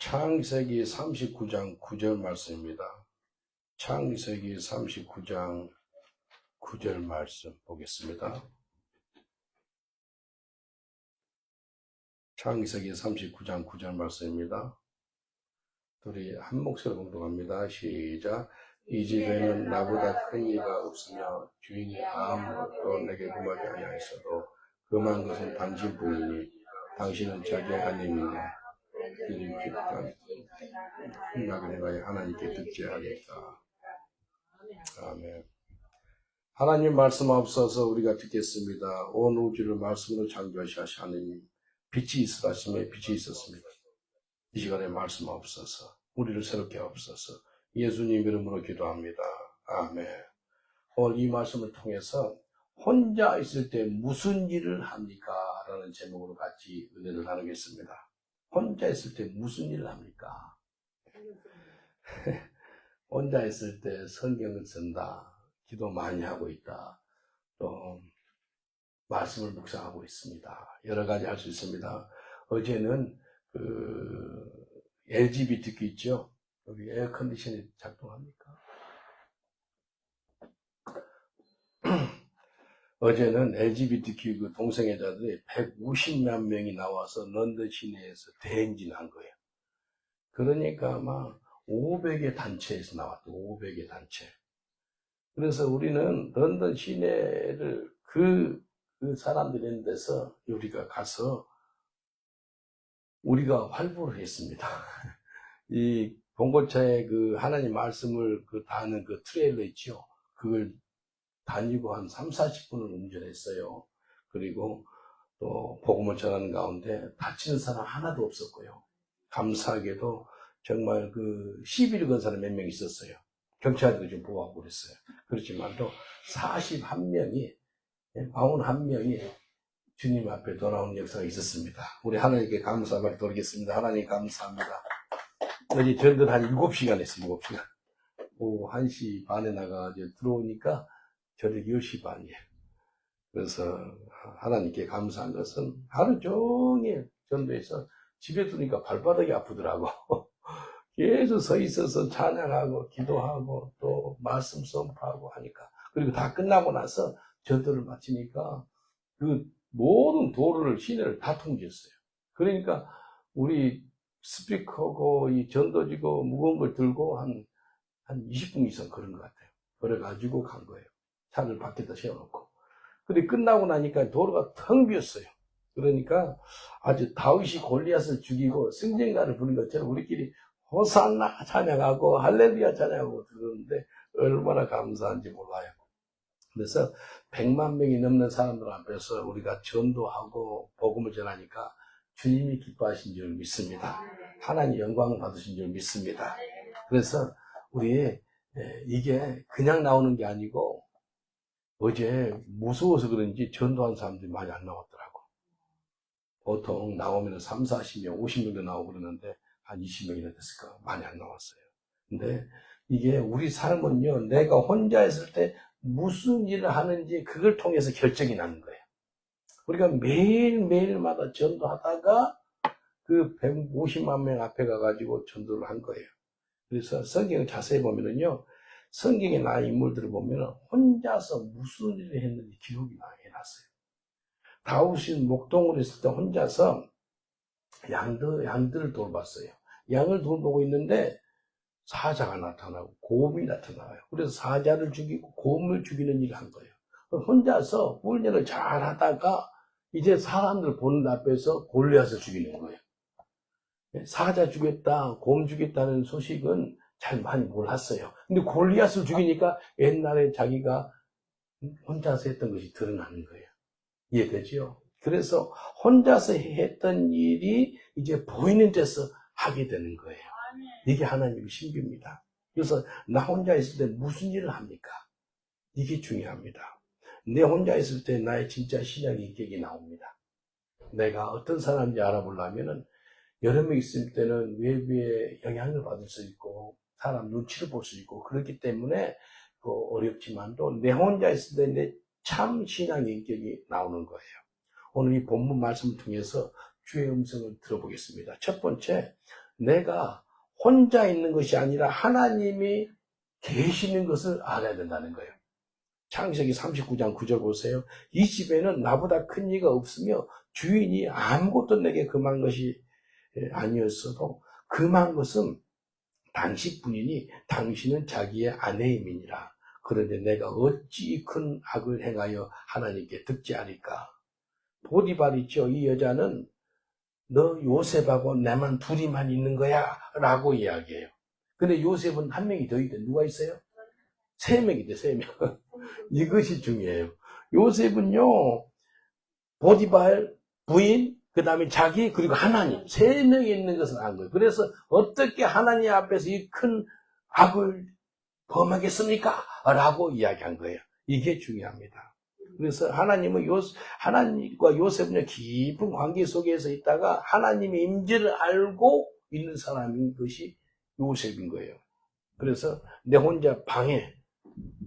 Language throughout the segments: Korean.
창세기 39장 9절 말씀입니다. 창세기 39장 9절 말씀 보겠습니다. 창세기 39장 9절 말씀입니다. 우리 한 목소리로 공동합니다. 시작. 이 집에는 나보다 큰 이가 없으며 주인이 아무것도 내게 구하지 아니하였어도 그만 것은 당신뿐이니 당신은 자기의 하나님이냐 그님 깊다 흥락을 행하여 하나님께 듣지 하겠다. 아멘. 하나님 말씀 앞서서 우리가 듣겠습니다. 온 우주를 말씀으로 창조하신 하나님 빛이 있으라 하시며 빛이 있었습니다. 이 시간에 말씀 없어서 우리를 새롭게 없어서 예수님 이름으로 기도합니다. 아멘. 오늘 이 말씀을 통해서 혼자 있을 때 무슨 일을 합니까? 라는 제목으로 같이 은혜를 나누겠습니다. 혼자 있을 때 무슨 일을 합니까? 혼자 있을 때 성경을 쓴다, 기도 많이 하고 있다, 또 말씀을 묵상하고 있습니다. 여러 가지 할 수 있습니다. 어제는 LGBTQ 있죠? 여기 에어컨디션이 작동합니까? 어제는 LGBTQ 그 동성애자들이 150만 명이 나와서 런던 시내에서 대행진한 거예요. 그러니까 아마 500의 단체에서 나왔대. 500의 단체. 그래서 우리는 런던 시내를 그 사람들이 있는 데서 우리가 가서 우리가 활보를 했습니다. 이 봉고차에 그 하나님 말씀을 다하는 그 트레일러 있죠. 그걸 다니고 한 30-40분을 운전했어요. 그리고 또 복음을 전하는 가운데 다치는 사람 하나도 없었고요. 감사하게도 정말 시비를 건 사람 몇 명 있었어요. 경찰들이 좀 보호하고 그랬어요. 그렇지만도 41명이, 41명이 주님 앞에 돌아오는 역사가 있었습니다. 우리 하나님께 감사하고 돌리겠습니다. 하나님 감사합니다. 어제 전들 한 7시간 했어요. 7시간. 오후 1시 반에 나가서 들어오니까 저녁 10시 반이에요. 그래서 하나님께 감사한 것은 하루 종일 전도해서 집에 두니까 발바닥이 아프더라고. 계속 서 있어서 찬양하고 기도하고 또 말씀 선포하고 하니까, 그리고 다 끝나고 나서 전도를 마치니까 그 모든 도로를 시내를 다 통제했어요. 그러니까 우리 스피커고 이 전도지고 무거운 걸 들고 한 20분 이상 걸은 것 같아요. 그래가지고 간 거예요. 차를 밖에다 세워놓고. 근데 끝나고 나니까 도로가 텅 비었어요. 그러니까 아주 다윗이 골리앗을 죽이고 승전가를 부른 것처럼 우리끼리 호산나 찬양하고 할렐루야 찬양하고 들었는데 얼마나 감사한지 몰라요. 그래서 100만 명이 넘는 사람들 앞에서 우리가 전도하고 복음을 전하니까 주님이 기뻐하신 줄 믿습니다. 하나님 영광 받으신 줄 믿습니다. 그래서 우리 이게 그냥 나오는 게 아니고 어제 무서워서 그런지 전도한 사람들이 많이 안 나왔더라고. 보통 나오면 30-40명, 50명도 나오고 그러는데 한 20명이나 됐을까? 많이 안 나왔어요. 근데 이게 우리 삶은요, 내가 혼자 있을 때 무슨 일을 하는지 그걸 통해서 결정이 나는 거예요. 우리가 매일마다 전도하다가 그 150만 명 앞에 가가지고 전도를 한 거예요. 그래서 성경을 자세히 보면은요, 성경에 나온 인물들을 보면 혼자서 무슨 일을 했는지 기록이 많이 해놨어요. 다윗은 목동으로 있을 때 혼자서 양들을 돌봤어요. 양을 돌보고 있는데 사자가 나타나고 곰이 나타나요. 그래서 사자를 죽이고 곰을 죽이는 일을 한 거예요. 혼자서 훈련을 잘 하다가 이제 사람들 보는 앞에서 골리앗을 죽이는 거예요. 사자 죽였다, 곰 죽였다는 소식은 잘 많이 몰랐어요. 근데 골리앗을 죽이니까 옛날에 자기가 혼자서 했던 것이 드러나는 거예요. 이해되죠? 그래서 혼자서 했던 일이 이제 보이는 데서 하게 되는 거예요. 이게 하나님의 신비입니다. 그래서 나 혼자 있을 때 무슨 일을 합니까? 이게 중요합니다. 내 혼자 있을 때 나의 진짜 신앙의 인격이 나옵니다. 내가 어떤 사람인지 알아보려면은 여러 명 있을 때는 외부의 영향을 받을 수 있고 사람 눈치를 볼 수 있고 그렇기 때문에 어렵지만도 내 혼자 있을 때 내 참 신앙의 인격이 나오는 거예요. 오늘 이 본문 말씀을 통해서 주의 음성을 들어보겠습니다. 첫 번째, 내가 혼자 있는 것이 아니라 하나님이 계시는 것을 알아야 된다는 거예요. 창세기 39장 9절 보세요. 이 집에는 나보다 큰 이가 없으며 주인이 아무것도 내게 금한 것이 아니었어도 금한 것은 당신뿐이니 당신은 자기의 아내임이니라. 그런데 내가 어찌 큰 악을 행하여 하나님께 듣지 않을까. 보디발 있죠. 이 여자는 너 요셉하고 나만 둘이만 있는 거야 라고 이야기해요. 근데 요셉은 한 명이 더 있대. 누가 있어요? 3명이 돼. 3명. 이것이 중요해요. 요셉은요, 보디발, 부인, 그 다음에 자기, 그리고 하나님, 3명이 있는 것을 안 거예요. 그래서 어떻게 하나님 앞에서 이 큰 악을 범하겠습니까? 라고 이야기한 거예요. 이게 중요합니다. 그래서 하나님과 요셉은 깊은 관계 속에서 있다가 하나님의 임재를 알고 있는 사람인 것이 요셉인 거예요. 그래서 내 혼자 방에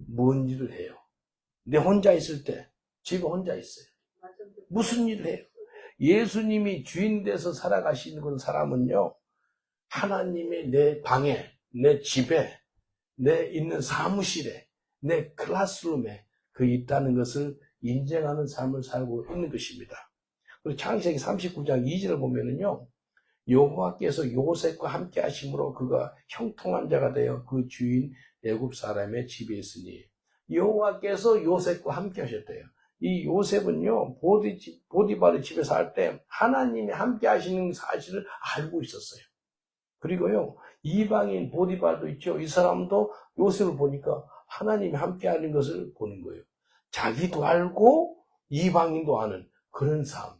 뭔 일을 해요? 내 혼자 있을 때, 집에 혼자 있어요. 무슨 일을 해요? 예수님이 주인 돼서 살아가시는 그런 사람은요, 하나님의 내 방에, 내 집에, 내 있는 사무실에, 내 클래스룸에 그 있다는 것을 인정하는 삶을 살고 있는 것입니다. 그리고 창세기 39장 2절을 보면은요, 여호와께서 요셉과 함께 하심으로 그가 형통한 자가 되어 그 주인 애굽 사람의 집에 있으니 여호와께서 요셉과 함께 하셨대요. 이 요셉은요, 보디발의 집에 살 때 하나님이 함께 하시는 사실을 알고 있었어요. 그리고요, 이방인 보디발도 있죠. 이 사람도 요셉을 보니까 하나님이 함께 하는 것을 보는 거예요. 자기도 알고 이방인도 아는 그런 삶.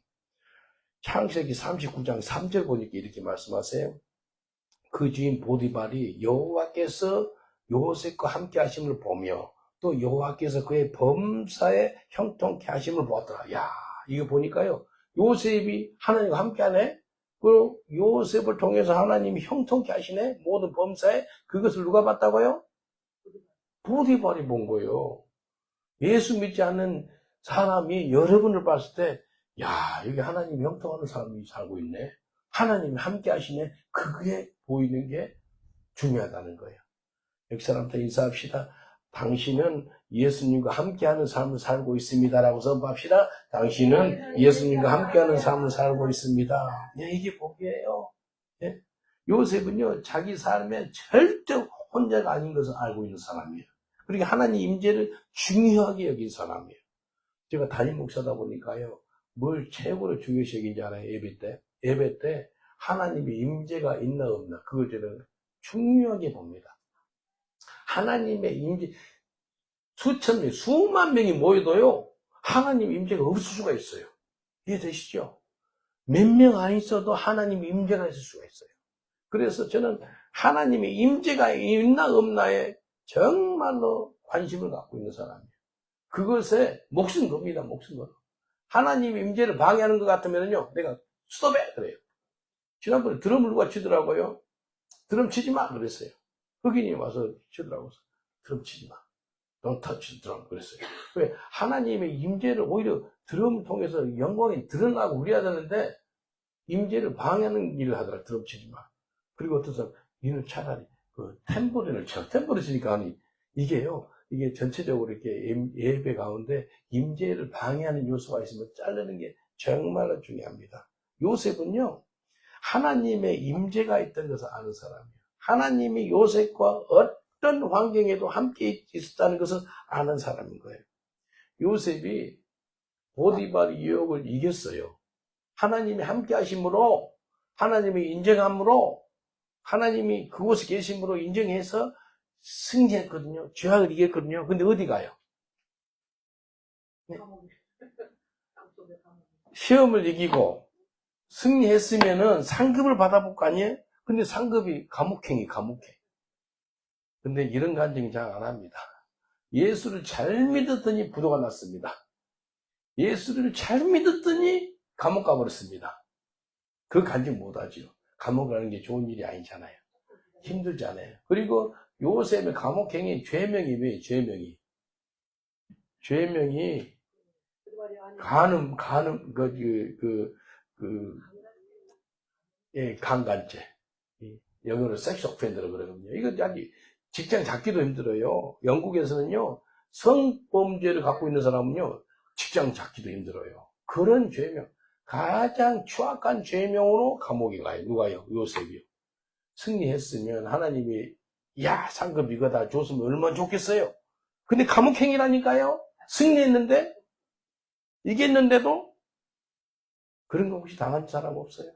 창세기 39장 3절 보니까 이렇게 말씀하세요. 그 주인 보디발이 여호와께서 요셉과 함께 하심을 보며 또 여호와께서 그의 범사에 형통케 하심을 보았더라. 야, 이거 보니까요, 요셉이 하나님과 함께 하네? 그리고 요셉을 통해서 하나님이 형통케 하시네? 모든 범사에. 그것을 누가 봤다고요? 보디발이 본 거예요. 예수 믿지 않는 사람이 여러분을 봤을 때, 야, 여기 하나님이 형통하는 사람이 살고 있네. 하나님이 함께 하시네. 그게 보이는 게 중요하다는 거예요. 여기 사람한테 인사합시다. 당신은 예수님과 함께하는 삶을 살고 있습니다라고 선포합시다. 당신은 예수님과 함께하는 삶을 살고 있습니다. 예, 이게 복이에요. 예? 요셉은요, 자기 삶에 절대 혼자가 아닌 것을 알고 있는 사람이에요. 그리고 하나님 임재를 중요하게 여긴 사람이에요. 제가 담임 목사다 보니까요, 뭘 최고로 중요시 여긴지 알아요? 예배 때. 예배 때 하나님의 임재가 있나 없나, 그걸 저는 중요하게 봅니다. 하나님의 임재, 수천 명, 수만 명이 모여도요, 하나님 임재가 없을 수가 있어요. 이해되시죠? 몇 명 안 있어도 하나님 임재가 있을 수가 있어요. 그래서 저는 하나님의 임재가 있나 없나에 정말로 관심을 갖고 있는 사람이에요. 그것에 목숨 겁니다, 목숨 걸어. 하나님의 임재를 방해하는 것 같으면요, 내가 스톱해! 그래요. 지난번에 드럼을 누가 치더라고요. 드럼 치지 마! 그랬어요. 흑인이 와서 치더라고요. 드럼 치지 마. Don't touch the drum. 그랬어요. 왜? 하나님의 임재를 오히려 드럼을 통해서 영광이 드러나고 우려야 되는데, 임재를 방해하는 일을 하더라. 드럼 치지 마. 그리고 어떤 사람, 이는 차라리 그 탬버린을 쳐. 탬버린 치니까 아니, 이게요, 이게 전체적으로 이렇게 예배 가운데 임재를 방해하는 요소가 있으면 자르는 게 정말로 중요합니다. 요셉은요, 하나님의 임재가 있던 것을 아는 사람이에요. 하나님이 요셉과 어떤 환경에도 함께 있었다는 것을 아는 사람인 거예요. 요셉이 보디발 유혹을 이겼어요. 하나님이 함께 하심으로, 하나님이 인정함으로, 하나님이 그곳에 계심으로 인정해서 승리했거든요. 죄악을 이겼거든요. 근데 어디 가요? 네? 시험을 이기고 승리했으면은 상급을 받아볼 거 아니에요? 근데 상급이 감옥행이 감옥행. 근데 이런 간증이 잘 안 합니다. 예수를 잘 믿었더니 부도가 났습니다. 예수를 잘 믿었더니 감옥 가버렸습니다. 그 간증 못하죠. 감옥 가는 게 좋은 일이 아니잖아요. 힘들잖아요. 그리고 요셉의 감옥행위 죄명이 왜요? 죄명이 강간죄. 예, 영어로 섹스 오펜더라고 그러거든요. 이거 아직 직장 잡기도 힘들어요. 영국에서는요, 성범죄를 갖고 있는 사람은요, 직장 잡기도 힘들어요. 그런 죄명, 가장 추악한 죄명으로 감옥에 가요. 누가요? 요셉이요. 승리했으면 하나님이, 야, 상급 이거 다 줬으면 얼마나 좋겠어요. 근데 감옥행이라니까요? 승리했는데? 이겼는데도? 그런 거 혹시 당한 사람 없어요?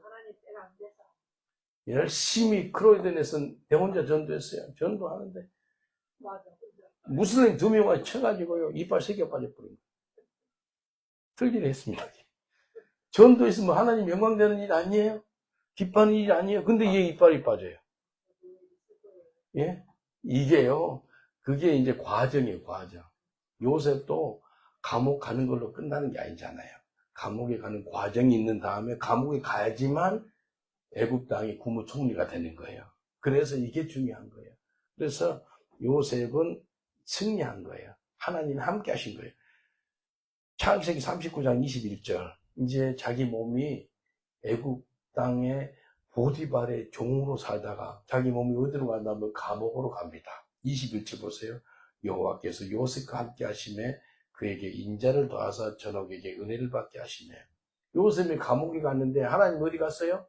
열심히 크로이덴에서 내 혼자 전도했어요. 전도하는데. 무슬림 2명을 쳐가지고요, 이빨 3개 빠져버린 거예요. 틀리게 했습니다. 전도했으면 하나님 영광되는 일 아니에요? 기뻐하는 일 아니에요? 근데 얘 이빨이 빠져요. 예? 이게요, 그게 이제 과정이에요, 과정. 요셉도 감옥 가는 걸로 끝나는 게 아니잖아요. 감옥에 가는 과정이 있는 다음에 감옥에 가야지만 애굽 땅이 국무총리가 되는 거예요. 그래서 이게 중요한 거예요. 그래서 요셉은 승리한 거예요. 하나님이 함께 하신 거예요. 창세기 39장 21절. 이제 자기 몸이 애굽 땅의 보디발의 종으로 살다가 자기 몸이 어디로 간다면 감옥으로 갑니다. 21절 보세요. 여호와께서 요셉과 함께 하심에 그에게 인자를 더하사 전옥에게 은혜를 받게 하시네. 요셉이 감옥에 갔는데 하나님 어디 갔어요?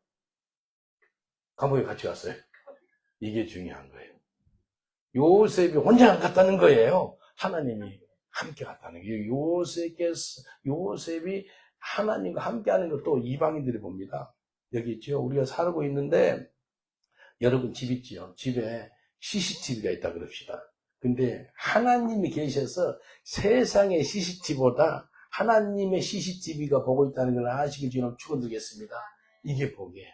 감옥에 같이 갔어요. 이게 중요한 거예요. 요셉이 혼자 안 갔다는 거예요. 하나님이 함께 갔다는 거예요. 요셉이 하나님과 함께 하는 것도 이방인들이 봅니다. 여기 있죠. 우리가 살고 있는데 여러분 집 있지요. 집에 CCTV가 있다 그럽시다. 근데 하나님이 계셔서 세상의 CCTV보다 하나님의 CCTV가 보고 있다는 걸 아시길 주님 축원드리겠습니다. 이게 복이에요.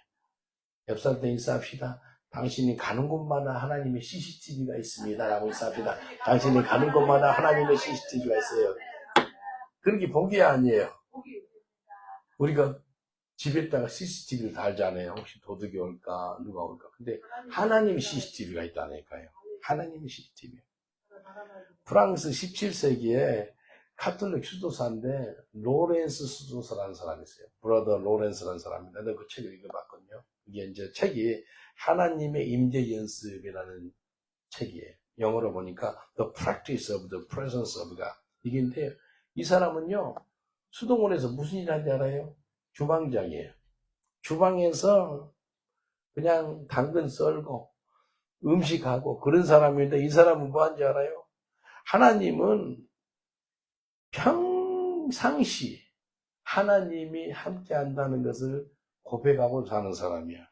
옆사람한테 인사합시다. 당신이 가는 곳마다 하나님의 CCTV가 있습니다. 라고 인사합시다. 당신이 가는 곳마다 하나님의 CCTV가 있어요. 그런 게 복이 아니에요. 우리가 집에다가 CCTV를 달잖아요. 혹시 도둑이 올까, 누가 올까. 근데 하나님의 CCTV가 있다니까요. 하나님의 CCTV. 프랑스 17세기에 카톨릭 수도사인데 로렌스 수도사라는 사람이 있어요. 브라더 로렌스라는 사람입니다. 내가 그 책을 읽어봤거든요. 이게 이제 책이 하나님의 임재 연습이라는 책이에요. 영어로 보니까 The Practice of the Presence of God. 이게인데 이 사람은요 수도원에서 무슨 일 하는지 알아요? 주방장이에요. 주방에서 그냥 당근 썰고 음식하고 그런 사람인데 이 사람은 뭐 하는지 알아요? 하나님은 평상시 하나님이 함께 한다는 것을 고백하고 사는 사람이야.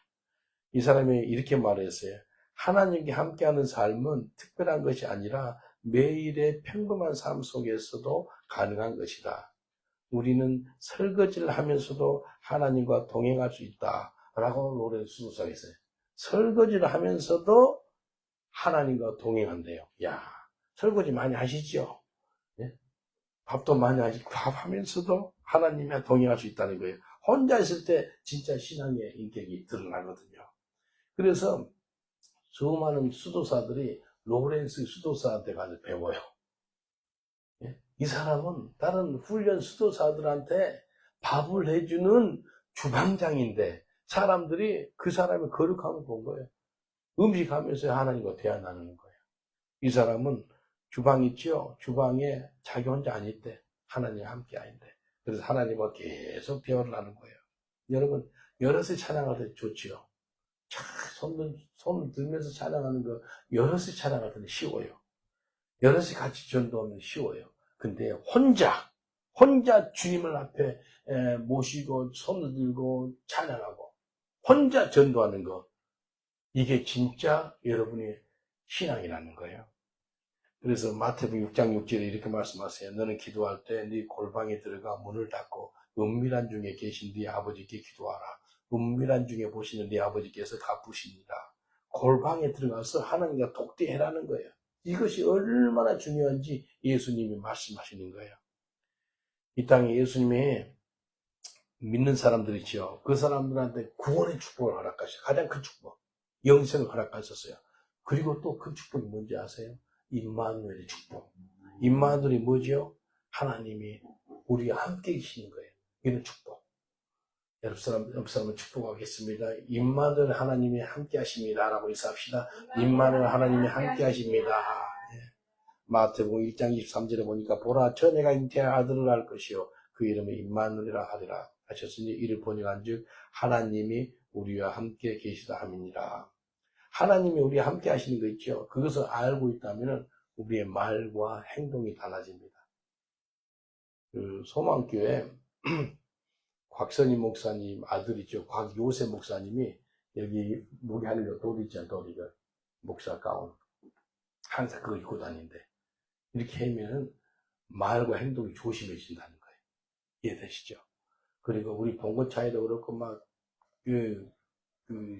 이 사람이 이렇게 말했어요. 하나님께 함께하는 삶은 특별한 것이 아니라 매일의 평범한 삶 속에서도 가능한 것이다. 우리는 설거지를 하면서도 하나님과 동행할 수 있다. 라고 로렌스 수도사가 있어요. 설거지를 하면서도 하나님과 동행한대요. 야, 설거지 많이 하시죠? 예? 밥도 많이 하시고 밥하면서도 하나님과 동행할 수 있다는 거예요. 혼자 있을 때 진짜 신앙의 인격이 드러나거든요. 그래서 수많은 수도사들이 로렌스 수도사한테 가서 배워요. 예? 이 사람은 다른 훈련 수도사들한테 밥을 해주는 주방장인데 사람들이 그 사람의 거룩함을 본 거예요. 음식하면서 하나님과 대화 나누는 거예요. 이 사람은 주방 있죠? 주방에 자기 혼자 안 있대. 하나님과 함께 아닌데. 그래서 하나님과 계속 대화를 나누는 거예요. 여러분, 여럿이 찬양할 때 좋지요. 손을 들면서 찬양하는 거 여럿이 찬양할 때는 쉬워요. 여럿이 같이 전도하면 쉬워요. 근데 혼자 주님을 앞에 모시고 손을 들고 찬양하고 혼자 전도하는 거 이게 진짜 여러분의 신앙이라는 거예요. 그래서 마태복음 6장 6절에 이렇게 말씀하세요. 너는 기도할 때 네 골방에 들어가 문을 닫고 은밀한 중에 계신 네 아버지께 기도하라. 은밀한 중에 보시는 네 아버지께서 갚으십니다. 골방에 들어가서 하나님과 독대해라는 거예요. 이것이 얼마나 중요한지 예수님이 말씀하시는 거예요. 이 땅에 예수님이 믿는 사람들 있죠. 그 사람들한테 구원의 축복을 허락하셨어요. 가장 큰 축복. 영생을 허락하셨어요. 그리고 또 그 축복이 뭔지 아세요? 임마누엘의 축복. 임마누엘이 뭐죠? 하나님이 우리와 함께 계시는 거예요. 이런 축복. 옆 사람을 축복하겠습니다. 임마누엘 하나님이 함께 하십니다. 라고 인사합시다. 임마누엘 하나님이 함께 하십니다. 예. 마태복음 1장 23절에 보니까 보라 처녀가 잉태할 아들을 낳을 것이요 그 이름을 임마누엘이라 하리라 하셨으니 이를 번역한즉 하나님이 우리와 함께 계시다 함이니라. 하나님이 우리와 함께 하시는 거 있죠. 그것을 알고 있다면 우리의 말과 행동이 달라집니다. 그 소망교회 곽선희 목사님 아들이죠. 곽요셉 목사님이 여기 우리 하늘 돌 있잖아요. 돌이가 목사 가운 항상 그거 입고 다니는데 이렇게 하면 말과 행동이 조심해진다는 거예요. 이해되시죠? 그리고 우리 봉고차에도 그렇고 막 그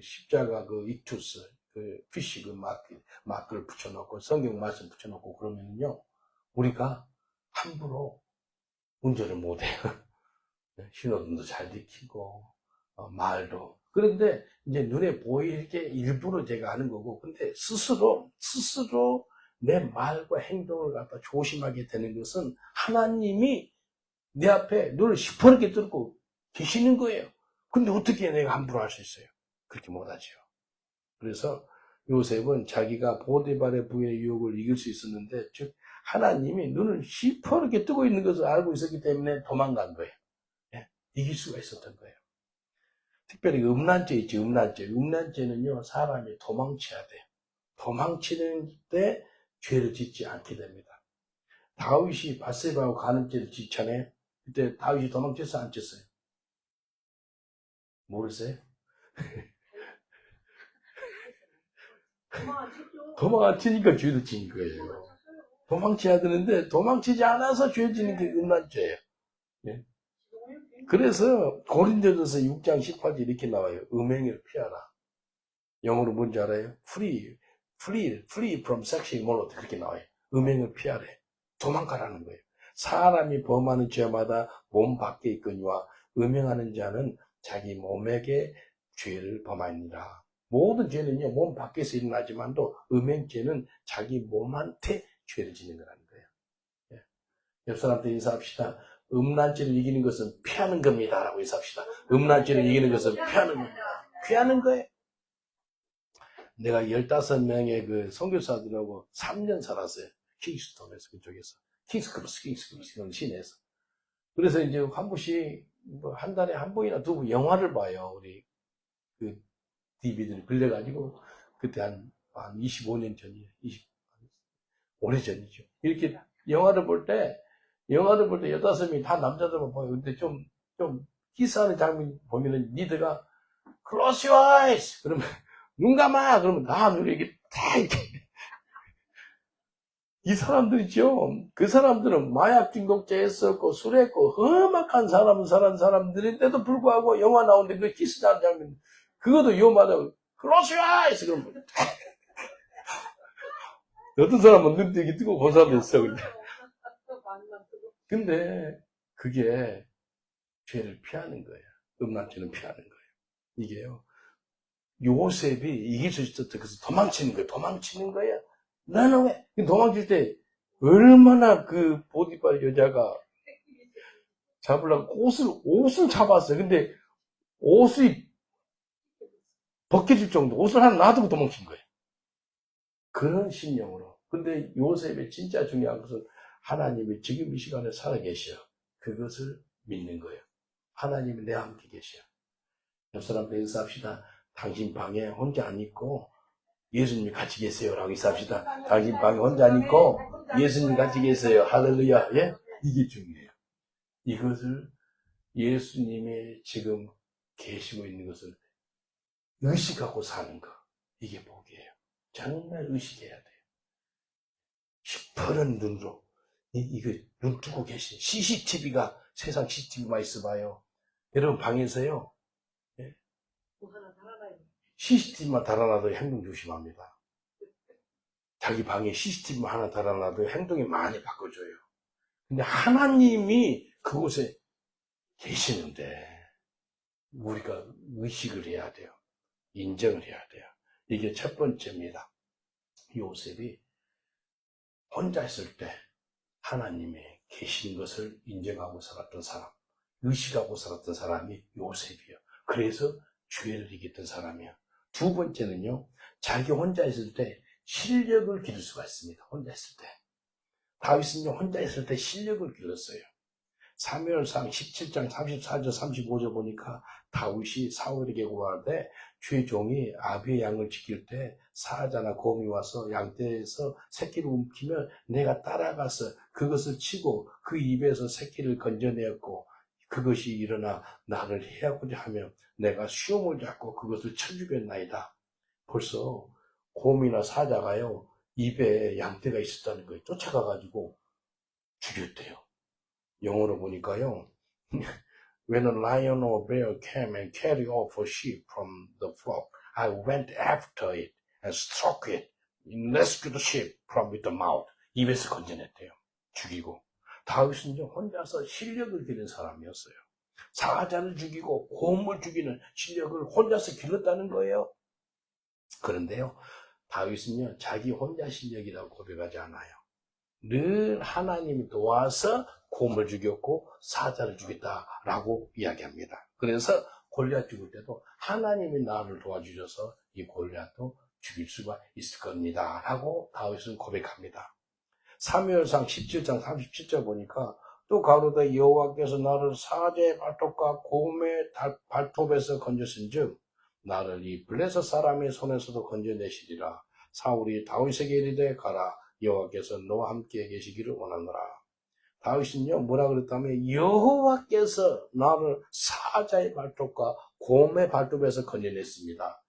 십자가 그 익투스 그 피쉬 그 마크를 붙여놓고 성경 말씀 붙여놓고 그러면요 우리가 함부로 운전을 못해요. 신호등도 잘 지키고 말도 그런데 이제 눈에 보이게 일부러 제가 하는 거고 근데 스스로 내 말과 행동을 갖다 조심하게 되는 것은 하나님이 내 앞에 눈을 시퍼렇게 뚫고 계시는 거예요. 근데 어떻게 내가 함부로 할 수 있어요? 그렇게 못하죠. 그래서 요셉은 자기가 보디발의 부의 유혹을 이길 수 있었는데 즉 하나님이 눈을 시퍼렇게 뜨고 있는 것을 알고 있었기 때문에 도망간 거예요. 이길 수가 있었던 거예요. 특별히 음란죄 있죠. 음란죄는요 사람이 도망쳐야 돼요. 도망치는 때 죄를 짓지 않게 됩니다. 다윗이 밧세바하고 간음죄를 짓잖아요. 그때 다윗이 도망쳤어요? 안 쳤어요? 모르세요? 도망 안 치니까 죄를 지은 거예요. 도망쳐야 되는데 도망치지 않아서 죄 지는 게 음란죄예요. 예? 그래서 고린도전서 6장 18절 이렇게 나와요. 음행을 피하라. 영어로 뭔지 알아요? flee from sexual immorality 그렇게 나와요. 음행을 피하래. 도망가라는 거예요. 사람이 범하는 죄마다 몸 밖에 있거니와 음행하는 자는 자기 몸에게 죄를 범하니라. 모든 죄는요 몸 밖에서 일어나지만도 음행죄는 자기 몸한테 죄를 짓는 거라는 거예요. 예. 옆 사람한테 인사합시다. 음란죄를 이기는 것은 피하는 겁니다. 라고 인사합시다. 음란죄를 이기는 것은 피하는 겁니다. 피하는 거예요. 내가 15명의 그 선교사들하고 3년 살았어요. 킹스톤에서, 그쪽에서. 킹스크로스 시내에서. 그래서 이제 한 번씩, 뭐 한 달에 한 번이나 두 번 영화를 봐요. 우리, 그, DVD를 빌려가지고, 그때 한 25년 전이에요. 오래 전이죠. 이렇게 영화를 볼 때 15명이 다 남자들만 보여요. 근데 좀 키스하는 장면 보면은 니드가 close your eyes! 그러면 눈 감아! 그러면 나 눈에 이게 다 이렇게. 이 사람들이죠. 그 사람들은 마약 중독자였었고, 술했고, 험악한 사람들인데도 불구하고 영화 나오는데 그 키스하는 장면, 그것도 위험하다고. close your eyes! 그러면. 어떤 사람은 눈 되게 뜨고 본 사람도 있어. 근데 그게 죄를 피하는 거예요. 음란죄는 피하는 거예요. 이게요. 요셉이 이길 수 있었던 것을 도망치는 거예요. 나는 왜? 도망칠 때 얼마나 그 보디발 여자가 잡으려고 옷을 잡았어요. 근데 옷이 벗겨질 정도, 옷을 하나 놔두고 도망친 거예요. 그런 심령으로. 근데 요셉의 진짜 중요한 것은 하나님이 지금 이 시간에 살아계셔. 그것을 믿는 거예요. 하나님이 내 함께 계셔. 옆 사람들 인사합시다. 당신 방에 혼자 안 있고 예수님이 같이 계세요. 라고 인사합시다. 당신 방에 혼자 안 있고 예수님이 같이 계세요. 할렐루야. 예? 이게 중요해요. 이것을 예수님이 지금 계시고 있는 것을 의식하고 사는 거. 이게 복이에요. 정말 의식해야 돼요. 시퍼런 눈으로 이거 눈 뜨고 계신 CCTV가 세상 CCTV만 있어봐요. 여러분 방에서요. 예? CCTV만 달아놔도 행동 조심합니다. 자기 방에 CCTV만 하나 달아놔도 행동이 많이 바꿔줘요. 근데 하나님이 그곳에 계시는데 우리가 의식을 해야 돼요. 인정을 해야 돼요. 이게 첫 번째입니다. 요셉이 혼자 있을 때 하나님이 계신 것을 인정하고 살았던 사람. 의식하고 살았던 사람이 요셉이에요. 그래서 죄를 이겼던 사람이에요. 두 번째는요, 자기 혼자 있을 때 실력을 기를 수가 있습니다. 혼자 있을 때. 다윗은요, 혼자 있을 때 실력을 길렀어요. 사무엘상 17장 34절 35절 보니까 다윗이 사울에게 구하되 주의 종이 아비의 양을 지킬 때 사자나 곰이 와서 양떼에서 새끼를 움키면 내가 따라가서 그것을 치고 그 입에서 새끼를 건져내었고 그것이 일어나 나를 해하고자 하며 내가 시험을 잡고 그것을 쳐죽였나이다. 벌써 곰이나 사자가요 입에 양떼가 있었다는 거예요. 쫓아가가지고 죽였대요. 영어로 보니까요. When a lion or bear came and carried off a sheep from the flock, I went after it and struck it and rescued the sheep from its mouth. 입에서 건져냈대요. 죽이고. 다윗은요, 혼자서 실력을 기른 사람이었어요. 사자를 죽이고 곰을 죽이는 실력을 혼자서 길렀다는 거예요. 그런데요, 다윗은요, 자기 혼자 실력이라고 고백하지 않아요. 늘 하나님이 도와서 곰을 죽였고 사자를 죽였다라고 이야기합니다. 그래서 골리앗 죽을 때도 하나님이 나를 도와주셔서 이 골리앗도 죽일 수가 있을 겁니다 라고 다윗은 고백합니다. 사무엘상 17장 37절 보니까 또 가로되 여호와께서 나를 사자의 발톱과 곰의 발톱에서 건졌은즉 나를 이 블레셋 사람의 손에서도 건져내시리라. 사울이 다윗에게 이르되 가라 여호와께서 너와 함께 계시기를 원하노라. 다윗은요 뭐라 그랬다면 여호와께서 나를 사자의 발톱과 곰의 발톱에서 건져냈습니다.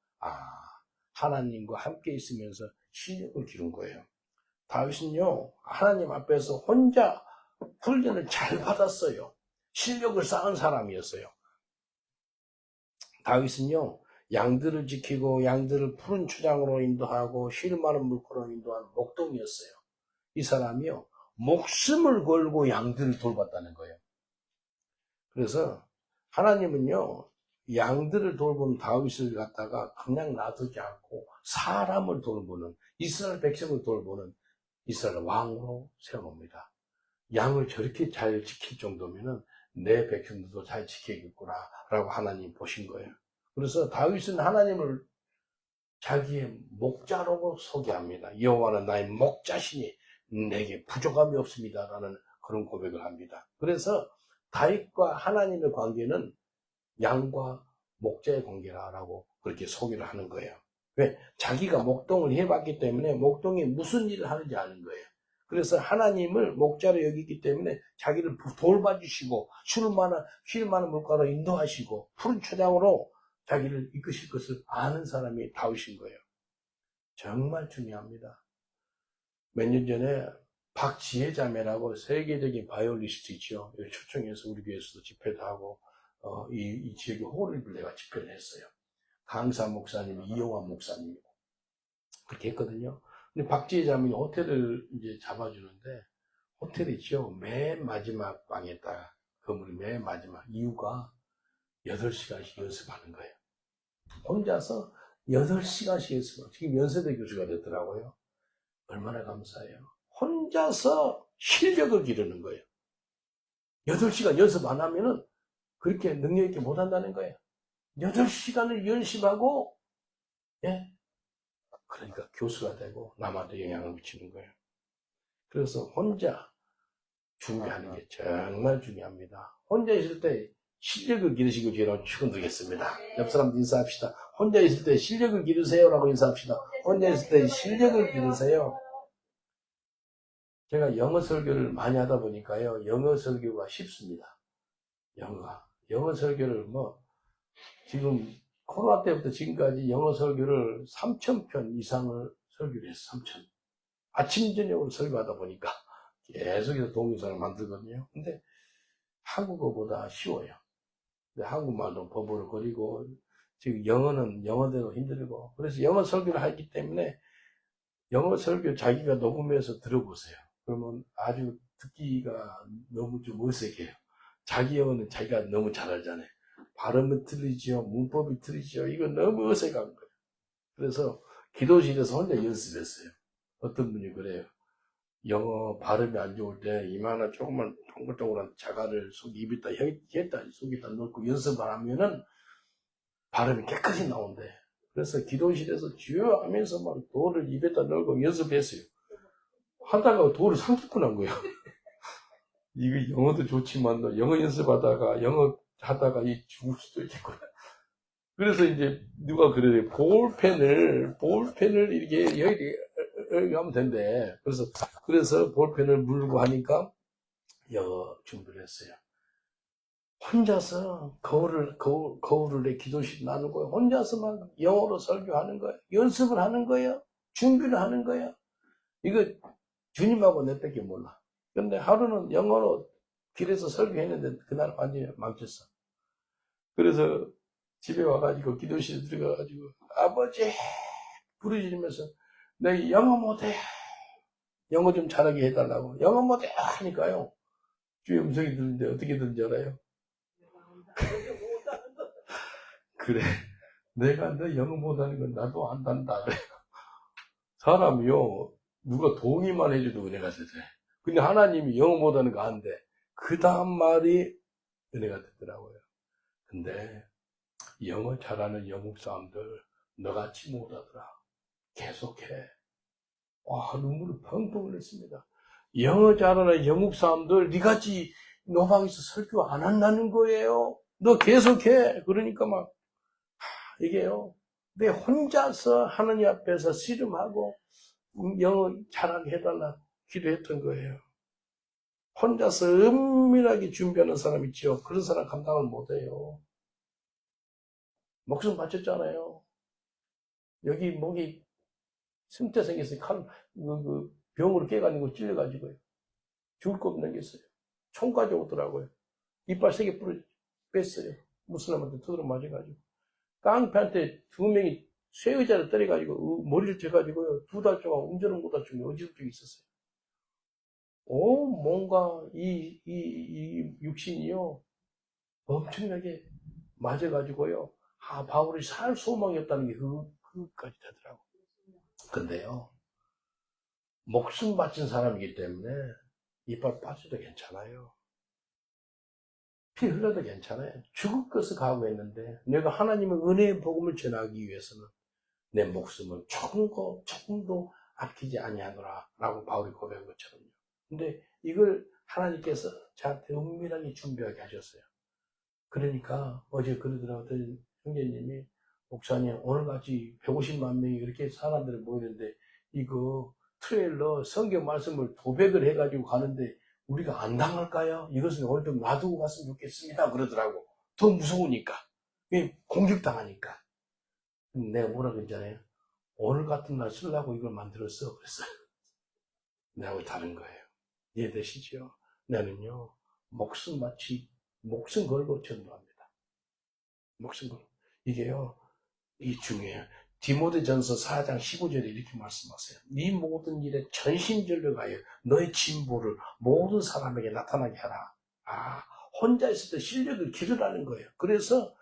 하나님과 함께 있으면서 실력을 기른 거예요. 다윗은요 하나님 앞에서 혼자 훈련을 잘 받았어요. 실력을 쌓은 사람이었어요. 다윗은요 양들을 지키고 양들을 푸른 초장으로 인도하고 쉴 많은 물고로 인도하는 목동이었어요. 이 사람이요 목숨을 걸고 양들을 돌봤다는 거예요. 그래서 하나님은요 양들을 돌보는 다윗을 갖다가 그냥 놔두지 않고 사람을 돌보는 이스라엘 백성을 돌보는 이스라엘 왕으로 세워봅니다. 양을 저렇게 잘 지킬 정도면은 내 백성들도 잘 지켜야겠구나 라고 하나님 보신 거예요. 그래서 다윗은 하나님을 자기의 목자로 소개합니다. 여호와는 나의 목자시니 내게 부족함이 없습니다 라는 그런 고백을 합니다. 그래서 다윗과 하나님의 관계는 양과 목자의 관계라고 그렇게 소개를 하는 거예요. 왜? 자기가 목동을 해봤기 때문에 목동이 무슨 일을 하는지 아는 거예요. 그래서 하나님을 목자로 여기기 때문에 자기를 돌봐주시고 쉴 만한 물가로 인도하시고 푸른 초장으로 자기를 이끄실 것을 아는 사람이 다윗인 거예요. 정말 중요합니다. 몇 년 전에 박지혜 자매라고 세계적인 바이올리스트 있죠. 초청해서 우리 교회에서도 집회도 하고 이 지역의 호흡을 내가 집회를 했어요. 강사 목사님, 이용환 목사님 그렇게 했거든요. 근데 박지혜 자매가 호텔을 이제 잡아주는데 호텔이죠. 맨 마지막 방에 딱 건물 맨 마지막 이유가 8시간씩 연습하는 거예요. 혼자서 8시간씩 연습하고 지금 연세대 교수가 됐더라고요. 얼마나 감사해요. 혼자서 실력을 기르는 거예요. 8시간 연습 안 하면은 그렇게 능력 있게 못 한다는 거예요. 8시간을 연습하고 예? 그러니까 교수가 되고 남한테 영향을 미치는 거예요. 그래서 혼자 준비하는 게 정말 중요합니다. 혼자 있을 때 실력을 기르시고 저희랑 축원드리겠습니다. 옆 사람도 인사합시다. 혼자 있을 때 실력을 기르세요라고 인사합시다. 혼자 있을 때 실력을 기르세요. 제가 영어 설교를 많이 하다 보니까요. 영어 설교가 쉽습니다. 영어 설교를 지금 코로나 때부터 지금까지 영어 설교를 3,000편 이상을 설교를 했어요. 3,000. 아침 저녁으로 설교하다 보니까 계속해서 동영상을 만들거든요. 근데 한국어보다 쉬워요. 근데 한국말도 버벅거리고 지금 영어는 영어대로 힘들고 그래서 영어 설교를 하기 때문에 영어 설교 자기가 녹음해서 들어보세요. 그러면 아주 듣기가 너무 좀 어색해요. 자기 영어는 자기가 너무 잘 알잖아요. 발음은 틀리죠. 문법이 틀리죠. 이거 너무 어색한 거예요. 그래서 기도실에서 혼자 연습했어요. 어떤 분이 그래요. 영어 발음이 안 좋을 때 이만한 조그만 동글동글한 자갈을 입에다 속에다 넣고 연습을 하면은 발음이 깨끗이 나온대. 그래서 기도실에서 주여 하면서 막 돌을 입에다 넣고 연습했어요. 하다가 돌을 상투꾼한 거예요. 이거 영어도 좋지만 영어 연습하다가 영어 하다가 죽을 수도 있겠구나. 그래서 이제 누가 그래요. 볼펜을 이렇게 여기 하면 된대. 그래서 볼펜을 물고 하니까 영어 준비를 했어요. 혼자서 거울을 내 기도실 나누고 혼자서만 영어로 설교하는 거예요. 연습을 하는 거예요. 준비를 하는 거예요. 이거 주님하고 내 밖에 몰라. 근데 하루는 영어로 길에서 설교했는데 그날 완전히 망쳤어. 그래서 집에 와가지고 기도실에 들어가가지고 아버지 부르짖으면서 내 영어 못해. 영어 좀 잘하게 해달라고. 영어 못해 하니까요. 주의 음성이 들리는데 어떻게 들는지 알아요? 그래. 내가 너 영어 못하는 건 나도 안단다. 그래. 사람이요. 누가 동의만 해줘도 은혜가 되대. 근데 하나님이 영어 못하는 거 아는데 그 다음 말이 은혜가 되더라고요. 근데 영어 잘하는 영국 사람들 너같이 못하더라. 계속해. 와, 눈물을 펑펑 흘렸습니다. 영어 잘하는 영국 사람들 니같이 노방에서 설교 안 한다는 거예요. 너 계속해. 그러니까 막 이게요. 내 혼자서 하느님 앞에서 씨름하고 영어 잘하게 해달라 기도했던 거예요. 혼자서 은밀하게 준비하는 사람 있죠. 그런 사람 감당을 못해요. 목숨 바쳤잖아요. 여기 목이 승태 생겼어요. 병으로 깨가지고 찔려가지고요. 죽을 것 남겼어요. 총까지 오더라고요. 이빨 3개 뺐어요. 무슬람한테 두드러 맞아가지고. 깡패한테 2명이 쇠의자를 때려가지고 머리를 쳐가지고요. 2달 동안 운전을 못할 정도로 어지럽게 있었어요. 뭔가 이 육신이요. 엄청나게 맞아가지고요. 바울이 살 소망이 없다는 게 그것까지 되더라고. 근데요. 목숨 바친 사람이기 때문에 이빨 빠져도 괜찮아요. 피 흘러도 괜찮아요. 죽을 것을 각오했는데 내가 하나님의 은혜의 복음을 전하기 위해서는 내 목숨을 조금도 아끼지 아니하노라 라고 바울이 고백한 것처럼요. 근데 이걸 하나님께서 저한테 은밀하게 준비하게 하셨어요. 그러니까 어제 그러더라고요. 형제님이 목사님 오늘같이 150만 명이 이렇게 사람들이 모이는데 이거 트레일러 성경 말씀을 도백을 해가지고 가는데 우리가 안 당할까요? 이것은 오늘 좀 놔두고 갔으면 좋겠습니다. 그러더라고. 더 무서우니까. 공격당하니까. 내가 뭐라 그랬잖아요. 오늘 같은 날 쓰려고 이걸 만들었어. 그랬어요. 내하고 다른 거예요. 이해되시죠? 나는요, 목숨 걸고 전도합니다. 목숨 걸고. 이게요, 이게 중요해요. 디모데전서 4장 15절에 이렇게 말씀하세요. 네 모든 일에 전심전력하여 너의 진보를 모든 사람에게 나타나게 하라. 혼자 있을 때 실력을 기르라는 거예요. 그래서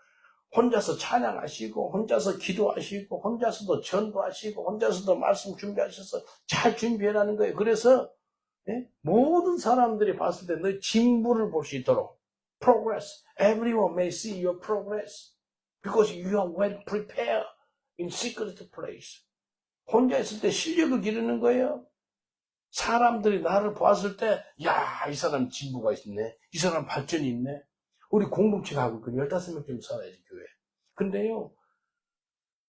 혼자서 찬양하시고 혼자서 기도하시고 혼자서도 전도하시고 혼자서도 말씀 준비하셔서 잘 준비해라는 거예요. 그래서 모든 사람들이 봤을 때 너의 진보를 볼 수 있도록 progress. Everyone may see your progress because you are well prepared in secret place. 혼자 있을 때 실력을 기르는 거예요. 사람들이 나를 봤을 때 야, 이 사람 진보가 있네. 이 사람 발전이 있네. 우리 공동체가 하고 있거든요. 15명쯤 살아야지, 교회. 근데요,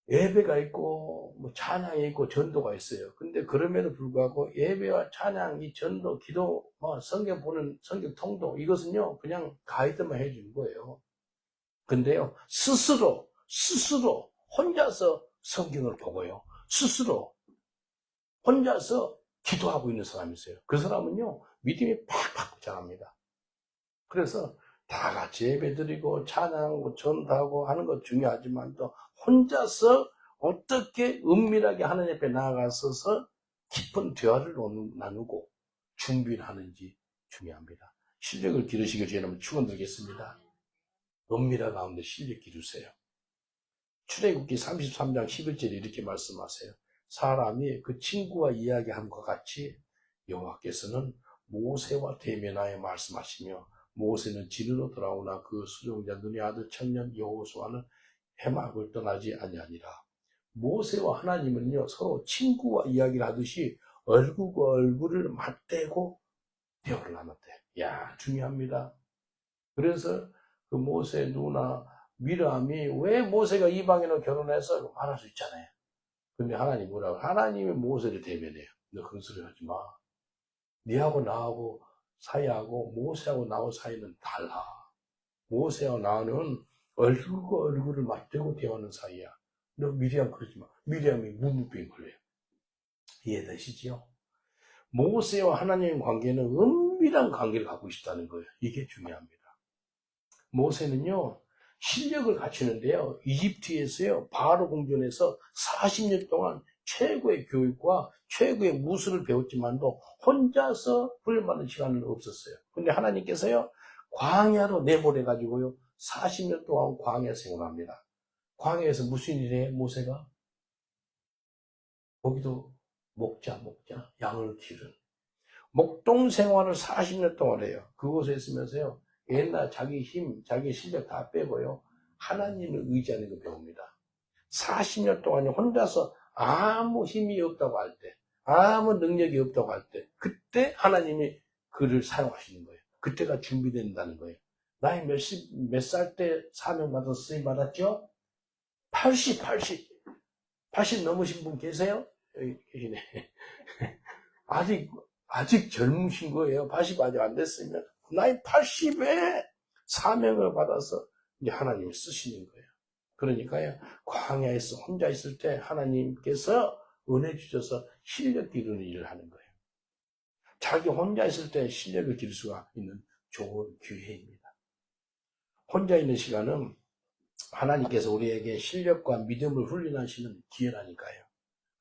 예배가 있고, 찬양이 있고, 전도가 있어요. 근데 그럼에도 불구하고, 예배와 찬양, 이 전도, 기도, 성경 보는, 성경 통독, 이것은요, 그냥 가이드만 해주는 거예요. 근데요, 스스로, 혼자서 성경을 보고요. 스스로, 혼자서 기도하고 있는 사람이 있어요. 그 사람은요, 믿음이 팍팍 자랍니다. 그래서 다 같이 예배드리고 찬양하고 전도하고 하는 것 중요하지만 또 혼자서 어떻게 은밀하게 하나님 앞에 나아가서서 깊은 대화를 나누고 준비를 하는지 중요합니다. 실력을 기르시길 주님 축원드리겠습니다. 은밀한 가운데 실력 기르세요. 출애굽기 33장 11절에 이렇게 말씀하세요. 사람이 그 친구와 이야기함과 같이 여호와께서는 모세와 대면하여 말씀하시며 모세는 진으로 돌아오나 그 수종자 눈의 아들 청년 여호수아는 해막을 떠나지 아니하니라. 모세와 하나님은요 서로 친구와 이야기를 하듯이 얼굴과 얼굴을 맞대고 대화를 나눴대. 야, 중요합니다. 그래서 그 모세 누나 미람이 왜 모세가 이방인으로 결혼해서 말할 수 있잖아요. 근데 하나님 뭐라고? 하나님이 모세를 대변해요. 너 그런 소리 하지 마. 니하고 나하고 사이하고 모세하고 나하고 사이는 달라. 모세와 나는 얼굴과 얼굴을 맞대고 대화하는 사이야. 너 미리암 그러지 마. 미리암이 문무병 걸려요. 이해되시죠? 모세와 하나님의 관계는 은밀한 관계를 갖고 있다는 거예요. 이게 중요합니다. 모세는요, 실력을 갖추는데요, 이집트에서요, 바로 궁전에서 40년 동안 최고의 교육과 최고의 무술을 배웠지만도 혼자서 훈련받는 시간은 없었어요. 근데 하나님께서요, 광야로 내보내가지고요, 40년 동안 광야 생활합니다. 광야에서 무슨 일을 해, 모세가? 거기도 목자, 양을 기른. 목동 생활을 40년 동안 해요. 그곳에 있으면서요, 옛날 자기 힘, 자기 실력 다 빼고요, 하나님을 의지하는 거 배웁니다. 40년 동안 혼자서 아무 힘이 없다고 할 때, 아무 능력이 없다고 할 때, 그때 하나님이 그를 사용하시는 거예요. 그때가 준비된다는 거예요. 나이 몇 살 때 사명 받아서 쓰임 받았죠? 80 넘으신 분 계세요? 여기 계시네. 아직 젊으신 거예요. 80 아직 안 됐으면. 나이 80에 사명을 받아서 이제 하나님이 쓰시는 거예요. 그러니까요, 광야에서 혼자 있을 때 하나님께서 은혜 주셔서 실력 기르는 일을 하는 거예요. 자기 혼자 있을 때 실력을 기를 수가 있는 좋은 기회입니다. 혼자 있는 시간은 하나님께서 우리에게 실력과 믿음을 훈련하시는 기회라니까요.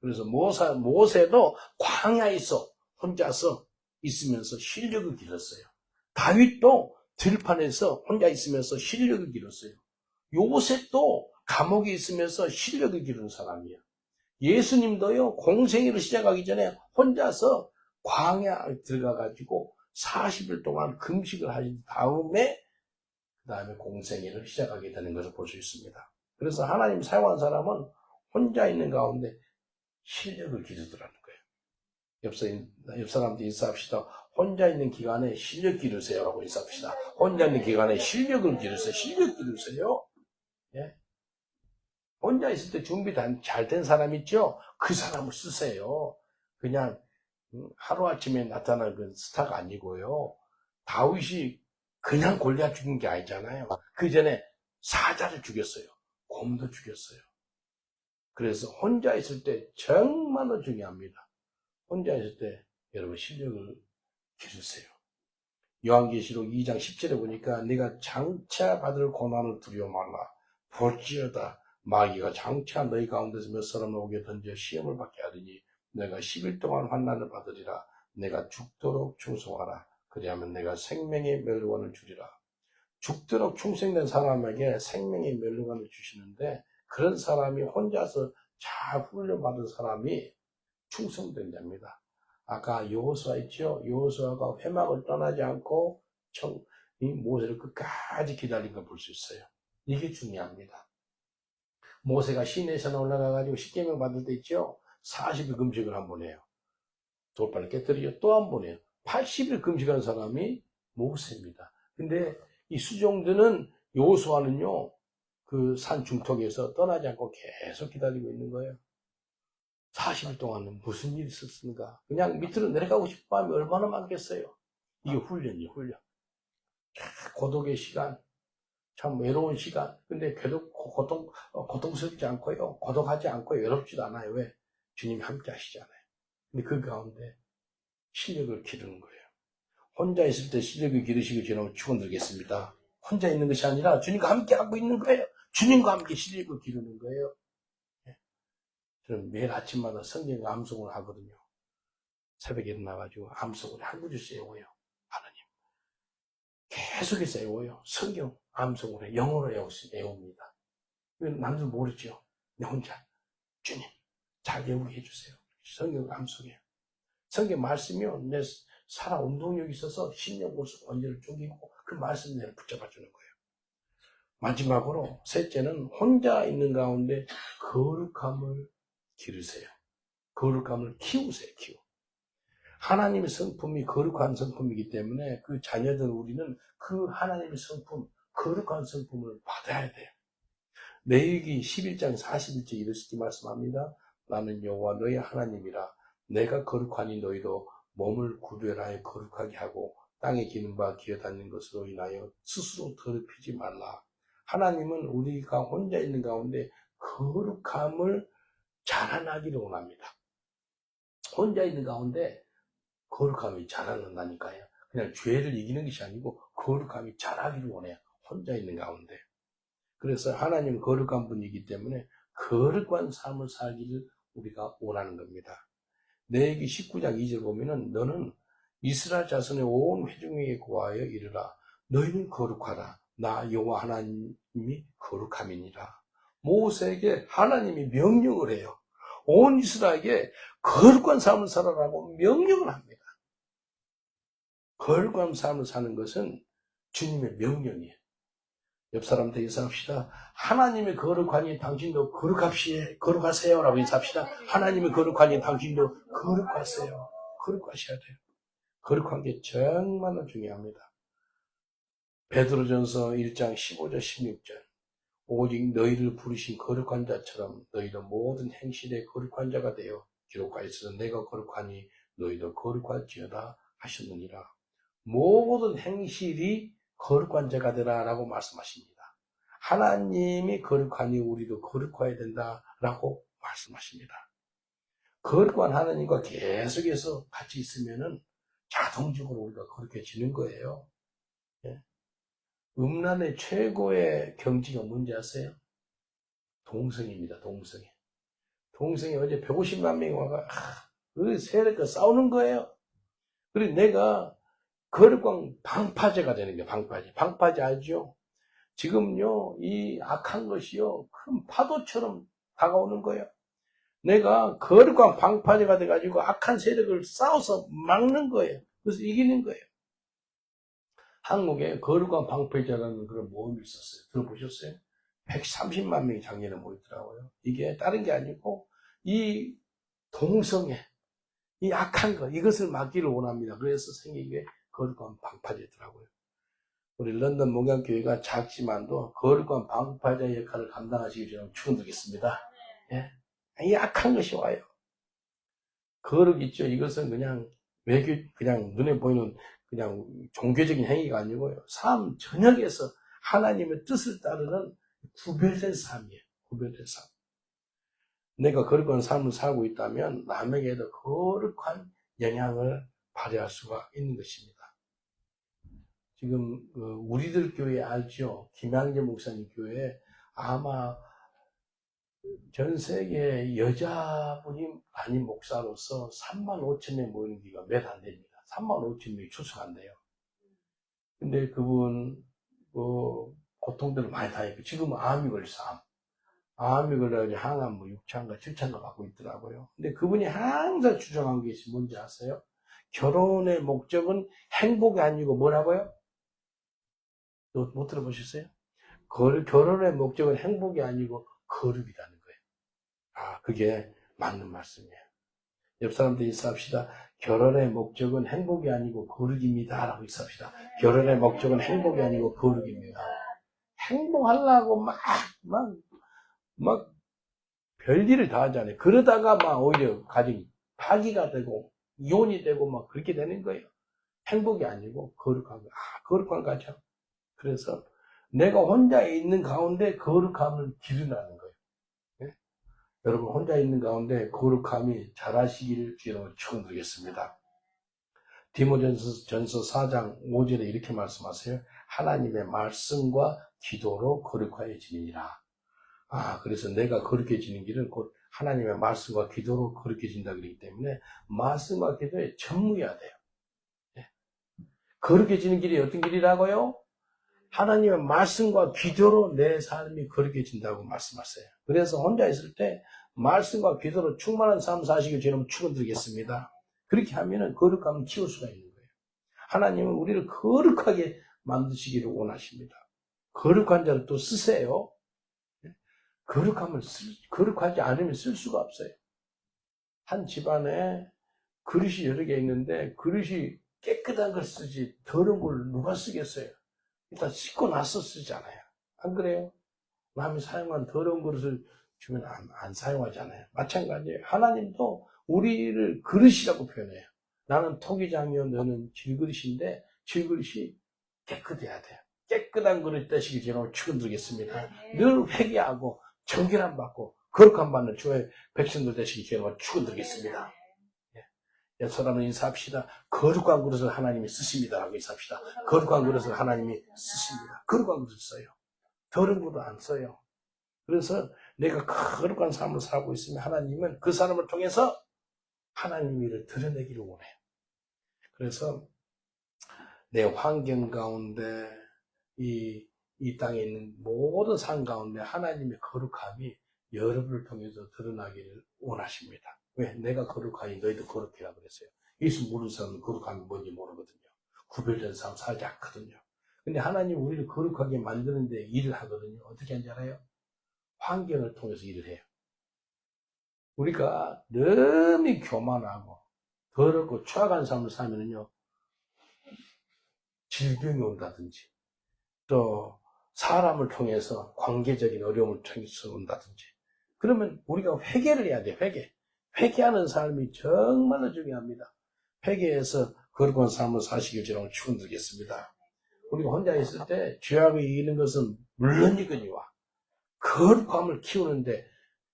그래서 모세도 광야에서 혼자서 있으면서 실력을 기르었어요. 다윗도 들판에서 혼자 있으면서 실력을 기르었어요. 요셉도 감옥에 있으면서 실력을 기르는 사람이에요. 예수님도요, 공생애를 시작하기 전에 혼자서 광야에 들어가가지고 40일 동안 금식을 하신 다음에 그 다음에 공생애를 시작하게 되는 것을 볼 수 있습니다. 그래서 하나님 사용한 사람은 혼자 있는 가운데 실력을 기르더라는 거예요. 옆 사람한테 인사합시다. 혼자 있는 기간에 실력 기르세요라고 인사합시다. 혼자 있는 기간에 실력을 기르세요. 실력 기르세요. 예? 혼자 있을 때 준비 잘 된 사람 있죠? 그 사람을 쓰세요. 그냥 하루아침에 나타난 그 스타가 아니고요. 다윗이 그냥 골리앗 죽인 게 아니잖아요. 그 전에 사자를 죽였어요. 곰도 죽였어요. 그래서 혼자 있을 때 정말로 중요합니다. 혼자 있을 때 여러분 실력을 기르세요. 요한계시록 2장 10절에 보니까 네가 장차 받을 고난을 두려워 말라. 볼지어다 마귀가 장차 너희 가운데서 몇 사람을 오게 던져 시험을 받게 하리니 내가 10일 동안 환난을 받으리라. 내가 죽도록 충성하라. 그리하면 내가 생명의 멸류관을 주리라. 죽도록 충성된 사람에게 생명의 멸류관을 주시는데 그런 사람이 혼자서 잘 훈련받은 사람이 충성된 자입니다. 아까 여호수아 있죠? 여호수아가 회막을 떠나지 않고 이 모세를 끝까지 기다린 걸 볼 수 있어요. 이게 중요합니다. 모세가 시내산에 올라가가지고 십계명 받을 때 있죠? 40일 금식을 한 번 해요. 돌판을 깨뜨리죠. 또 한 번 해요. 80일 금식한 사람이 모세입니다. 근데 이 수종들은 여호수아는요, 그 산 중턱에서 떠나지 않고 계속 기다리고 있는 거예요. 40일 동안은 무슨 일이 있었습니까? 그냥 밑으로 내려가고 싶어 하면 얼마나 많겠어요? 이게 훈련이에요, 훈련. 고독의 시간, 참 외로운 시간. 근데 고통스럽지 않고요. 고독하지 않고 외롭지도 않아요. 왜? 주님이 함께 하시잖아요. 근데 그 가운데 실력을 기르는 거예요. 혼자 있을 때 실력을 기르시고 지나면 축원드리겠습니다. 혼자 있는 것이 아니라 주님과 함께 하고 있는 거예요. 주님과 함께 실력을 기르는 거예요. 저는 매일 아침마다 성경 암송을 하거든요. 새벽에 일어나가지고 암송을 한 구절씩 외워요. 하나님. 계속해서 외워요. 성경 암송을 해. 영어로 외웁니다. 남들 모르죠. 내 혼자. 주님, 잘 외우게 해주세요. 성경 암송해요. 성경 말씀이요. 내 살아 운동력이 있어서 신령 골수 관절을 쪼개고 그 말씀 내를 붙잡아 주는 거예요. 마지막으로 셋째는 혼자 있는 가운데 거룩함을 기르세요. 거룩함을 키우세요. 하나님의 성품이 거룩한 성품이기 때문에 그 자녀들 우리는 그 하나님의 성품, 거룩한 성품을 받아야 돼요. 레위기 11장 41절 이렇게 말씀합니다. 나는 여호와 너희 하나님이라. 내가 거룩하니 너희도 몸을 구별하여 거룩하게 하고 땅에 기는 바 기어다니는 것으로 인하여 스스로 더럽히지 말라. 하나님은 우리가 혼자 있는 가운데 거룩함을 자라나기를 원합니다. 혼자 있는 가운데 거룩함이 자라난다니까요. 그냥 죄를 이기는 것이 아니고 거룩함이 자라기를 원해요. 혼자 있는 가운데. 그래서 하나님은 거룩한 분이기 때문에 거룩한 삶을 살기를 우리가 원하는 겁니다. 레위기 19장 2절 보면은 너는 이스라엘 자손의 온 회중에게 고하여 이르라. 너희는 거룩하라. 나 여호와 하나님이 거룩함이니라. 모세에게 하나님이 명령을 해요. 온 이스라엘에게 거룩한 삶을 살아라고 명령을 합니다. 거룩한 삶을 사는 것은 주님의 명령이에요. 옆 사람한테 인사합시다. 하나님의 거룩하니 당신도 거룩하세요 라고 인사합시다. 하나님의 거룩하니 당신도 거룩하세요. 거룩하셔야 돼요. 거룩한 게 정말 중요합니다. 베드로전서 1장 15절 16절 오직 너희를 부르신 거룩한 자처럼 너희도 모든 행실에 거룩한 자가 되어 기록하였으나 내가 거룩하니 너희도 거룩할지어다 하셨느니라. 모든 행실이 거룩한 자가 되라라고 말씀하십니다. 하나님이 거룩하니 우리도 거룩해야 된다라고 말씀하십니다. 거룩한 하나님과 계속해서 같이 있으면은 자동적으로 우리가 거룩해지는 거예요. 예? 음란의 최고의 경지가 뭔지 아세요? 동성입니다. 동성이 어제 150만 명이 와가 그 세력과 싸우는 거예요. 그리고 내가 거룩한 방파제가 되는 거예요. 방파제 알죠? 지금요 이 악한 것이요 큰 파도처럼 다가오는 거예요. 내가 거룩한 방파제가 돼가지고 악한 세력을 싸워서 막는 거예요. 그래서 이기는 거예요. 한국에 거룩한 방패제라는 그런 모험이 있었어요. 들어보셨어요? 130만 명이 작년에 모였더라고요. 이게 다른 게 아니고 이 동성애, 이 악한 것, 이것을 막기를 원합니다. 그래서 생긴 게 거룩한 방파제더라고요. 우리 런던 목양교회가 작지만도 거룩한 방파제 역할을 감당하시기 위해 축원드리겠습니다. 예? 이 악한 것이 와요. 거룩 있죠. 이것은 그냥 그냥 눈에 보이는 그냥 종교적인 행위가 아니고요. 삶 전역에서 하나님의 뜻을 따르는 구별된 삶이에요. 구별된 삶. 내가 거룩한 삶을 살고 있다면 남에게도 거룩한 영향을 발휘할 수가 있는 것입니다. 지금 우리들 교회 알죠? 김양재 목사님 교회 아마 전 세계 여자분이 아닌 목사로서 3만 5천 명 모이는 기가 몇 안 됩니다. 3만 5천 명이 출석한대요. 근데 그분 고통들을 많이 당했고 지금은 암이 걸려서 암이 걸려가지고 항암 6차인가 7차인가 받고 있더라고요. 근데 그분이 항상 주장한 것이 뭔지 아세요? 결혼의 목적은 행복이 아니고 뭐라고요? 못 들어보셨어요? 결혼의 목적은 행복이 아니고 거룩이라는 거예요. 아, 그게 맞는 말씀이에요. 옆 사람들 인사합시다. 결혼의 목적은 행복이 아니고 거룩입니다. 라고 인사합시다. 결혼의 목적은 행복이 아니고 거룩입니다. 행복하려고 막 별일을 다 하잖아요. 그러다가 막 오히려 가정이 파기가 되고 이혼이 되고 막 그렇게 되는 거예요. 행복이 아니고 거룩한 가정. 그래서 내가 혼자 있는 가운데 거룩함을 기르라는 거예요. 네? 여러분 혼자 있는 가운데 거룩함이 자라시기를 주여 축원드리겠습니다. 디모전서 4장 5절에 이렇게 말씀하세요. 하나님의 말씀과 기도로 거룩해지니라. 그래서 내가 거룩해지는 길은 곧 하나님의 말씀과 기도로 거룩해진다 그러기 때문에 말씀과 기도에 전무해야 돼요. 네. 거룩해지는 길이 어떤 길이라고요? 하나님의 말씀과 기도로 내 삶이 거룩해진다고 말씀하세요. 그래서 혼자 있을 때 말씀과 기도로 충만한 삶 사시길 저는 축원드리겠습니다. 그렇게 하면은 거룩함을 키울 수가 있는 거예요. 하나님은 우리를 거룩하게 만드시기를 원하십니다. 거룩한 자를 또 쓰세요. 거룩하지 않으면 쓸 수가 없어요. 한 집안에 그릇이 여러 개 있는데 그릇이 깨끗한 걸 쓰지 더러운 걸 누가 쓰겠어요? 일단 씻고 나서 쓰잖아요. 안 그래요? 남이 사용한 더러운 그릇을 주면 안 사용하잖아요. 마찬가지예요. 하나님도 우리를 그릇이라고 표현해요. 나는 토기장이요 너는 질그릇인데 질그릇이 깨끗해야 돼요. 깨끗한 그릇 되시기 전에 축원드리겠습니다. 늘 회개하고 정결함 받고 거룩함 받는 주의 백성들 되시기 전에 축원드리겠습니다. 옛 사람은 인사합시다. 거룩한 그릇을 하나님이 쓰십니다. 라고 인사합시다. 거룩한 그릇을 하나님이 쓰십니다. 거룩한 그릇을 써요. 더러운 그릇 안 써요. 그래서 내가 거룩한 삶을 살고 있으면 하나님은 그 사람을 통해서 하나님 일을 드러내기를 원해요. 그래서 내 환경 가운데 이 땅에 있는 모든 삶 가운데 하나님의 거룩함이 여러분을 통해서 드러나기를 원하십니다. 왜? 내가 거룩하니 너희도 거룩해라 그랬어요. 예수 모르는 사람은 거룩함이 뭔지 모르거든요. 구별된 삶 살지 않거든요. 근데 하나님 우리를 거룩하게 만드는데 일을 하거든요. 어떻게 하는지 알아요? 환경을 통해서 일을 해요. 우리가 너무 교만하고 더럽고 추악한 삶을 살면요 질병이 온다든지 또 사람을 통해서 관계적인 어려움을 통해서 온다든지 그러면 우리가 회개를 해야 돼요. 회개하는 삶이 정말로 중요합니다. 회개해서 거룩한 삶을 사시길 저는 축원드리겠습니다. 우리가 혼자 있을 때 죄악을 이기는 것은 물론이거니와 거룩함을 키우는데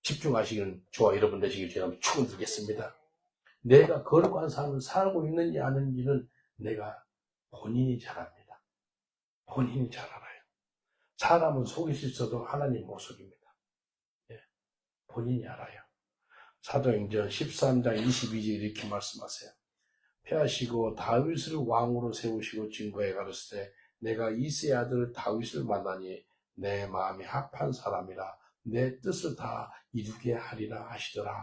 집중하시기는 저와 여러분 되시길 저는 축원드리겠습니다. 내가 거룩한 삶을 살고 있는지 아닌지는 내가 본인이 잘 압니다. 본인이 잘 알아요. 사람은 속일 수 있어도 하나님 못 속입니다. 예, 본인이 알아요. 사도행전 13장 22절 이렇게 말씀하세요. 패하시고 다윗을 왕으로 세우시고 증거해 가르치되 내가 이새의 아들 다윗을 만나니 내 마음이 합한 사람이라 내 뜻을 다 이루게 하리라 하시더라.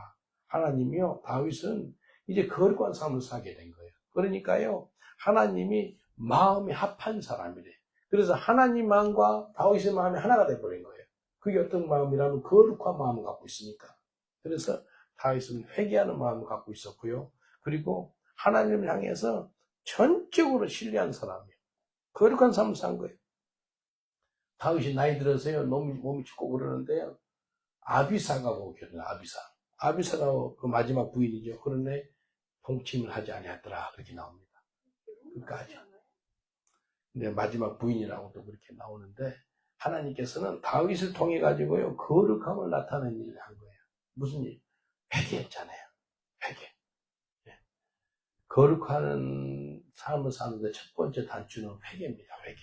하나님이요 다윗은 이제 거룩한 삶을 살게 된 거예요. 그러니까요 하나님이 마음이 합한 사람이래. 그래서 하나님 마음과 다윗의 마음이 하나가 돼버린 거예요. 그게 어떤 마음이라면 거룩한 마음을 갖고 있으니까. 그래서 다윗은 회개하는 마음을 갖고 있었고요. 그리고 하나님을 향해서 전적으로 신뢰한 사람이에요. 거룩한 삶을 산 거예요. 다윗이 나이 들어서요, 몸이 죽고 그러는데요. 아비사가 오거든요, 아비사가 그 마지막 부인이죠. 그런데 동침을 하지 아니하더라. 그렇게 나옵니다. 끝까지. 근데 마지막 부인이라고도 그렇게 나오는데, 하나님께서는 다윗을 통해 가지고요, 거룩함을 나타내는 일을 한 거예요. 무슨 일? 회개했잖아요. 회개. 거룩한 삶을 사는데 첫 번째 단추는 회개입니다. 회개.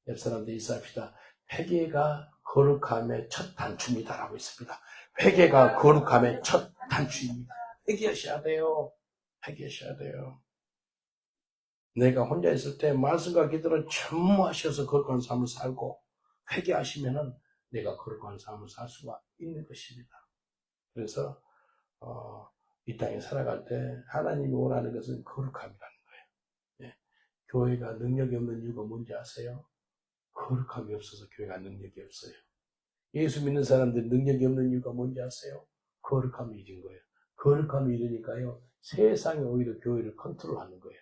옆 사람들 인사합시다. 회개가 거룩함의 첫 단추입니다라고 있습니다. 회개가 거룩함의 첫 단추입니다. 회개하셔야 돼요. 회개하셔야 돼요. 내가 혼자 있을 때 말씀과 기도를 전무하셔서 거룩한 삶을 살고 회개하시면은 내가 거룩한 삶을 살 수가 있는 것입니다. 그래서 이 땅에 살아갈 때 하나님이 원하는 것은 거룩함이라는 거예요. 예. 교회가 능력이 없는 이유가 뭔지 아세요? 거룩함이 없어서 교회가 능력이 없어요. 예수 믿는 사람들 능력이 없는 이유가 뭔지 아세요? 거룩함이 잃은 거예요. 거룩함이 잃으니까요. 세상이 오히려 교회를 컨트롤하는 거예요.